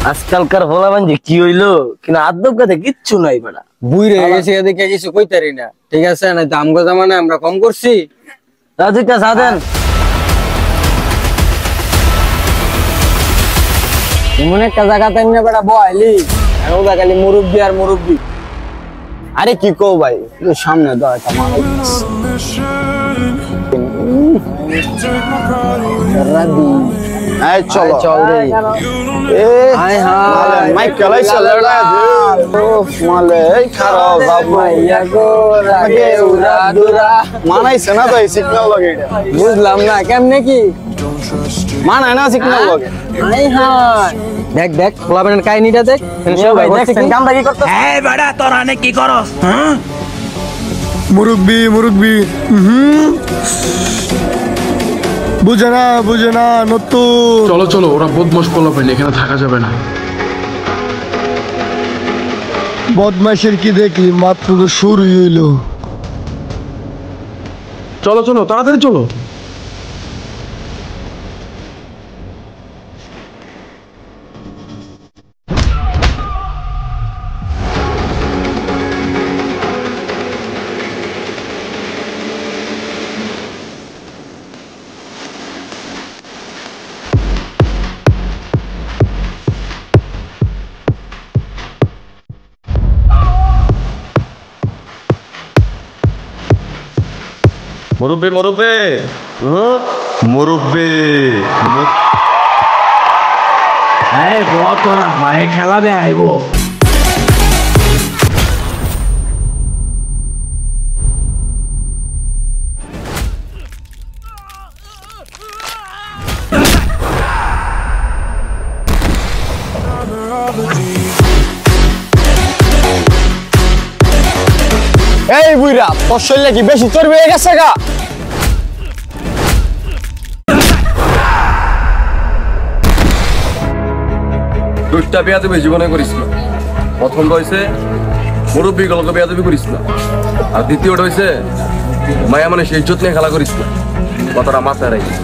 আজকালকার হলামান যে কি হইলো কিনা আদব কাছে কিচ্ছু নাই বেটা বুই রে গেছে এদিকে কিছু কইতারি না ঠিক আছে না দাম গো জামানে আমরা কম করছি রাজুকা সাধেন এমন একটা জায়গাতে এমনি বেটা বয়ালি আর ওটা খালি মুরব্বি আর মুরব্বি আরে কি কও ভাই একটু সামনে দাও একটা মানুষ রাদি এই চলো চল রে এ হাই হাই মাইক কেলাই চলে না ও মালে এই খারাপ বাবু মাইয়া গো রাগে উড়া দুরা মানাইছে না তো এই সিগন্যাল লগে এটা বুঝলাম না কেমনে কি মানায় না সিগন্যাল লগে হাই হাই দেখ দেখ পোলাবেনের কাহিনীটা দেখ ভাই দেখছেন কামটা কি করতেছ এই বেটা তোরা নে কি করস হ্যাঁ মুরব্বি বুঝে না নতুন চলো চলো ওরা বদমাস পোলাপাইন এখানে থাকা যাবে না বদমাইশের কি দেখলি মাত্র তো শুরুই হইলো চলো চলো তাড়াতাড়ি চলো মুরব্বি এই বল তোরা ভাই খেলা দে আইবো এই বুইরা তোর শরীরে কি বেশি চর্বি হয়ে গেছে গা দুইটা বেয়াদবি জীবনে করিস না প্রথমটা হয়েছে মুরব্বী গলকে বেয়াদবি করিস না আর দ্বিতীয়টা হয়েছে মায়া মানে সেই ইজ্জত নিয়ে খেলা করিস না কথাটা মাথায় রাখিস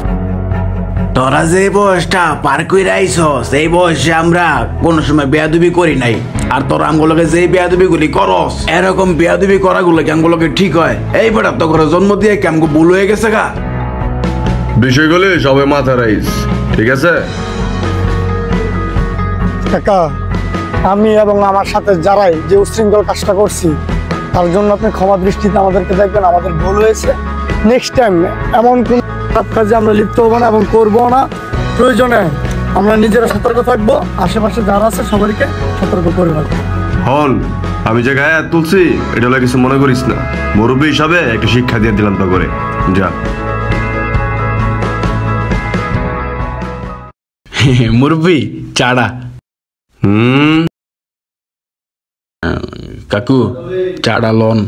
তোরা যে বয়সটা পার কইরা আইছস এই বয়সে আমরা কোনো সময় বেয়াদবি করি নাই আর তোরা আমগুলোকে যে বেয়াদবি গুলি করস এরকম বেয়াদবি করাগুলো কি আমগুলোকে ঠিক হয় এই বেটা তো করে জন্ম দিয়ে কি আমগো ভুল হয়ে গেছে গা বিষয়গুলি সবাই মাথায় রাখিস ঠিক আছে কাকা আমি এবং আমার সাথে যারাই যে উশৃঙ্খল কাজটা করছি তার জন্য আপনি ক্ষমা দৃষ্টিতে আমাদেরকে দেখবেন আমাদের ভুল হয়েছে নেক্সট টাইম এমন কোন খারাপ কাজে আমরা লিপ্ত হবো না এবং করবো না প্রয়োজনে আমরা নিজেরা সতর্ক থাকবো আশেপাশে যারা আছে সবাইকে সতর্ক করে রাখবো হন আমি যে গায়ে হাত তুলছি এটা হলে কিছু মনে করিস না মুরব্বী হিসাবে একটা শিক্ষা দিয়ে দিলাম তো করে যা মুরব্বি চাড়া কাকু চাড়া লন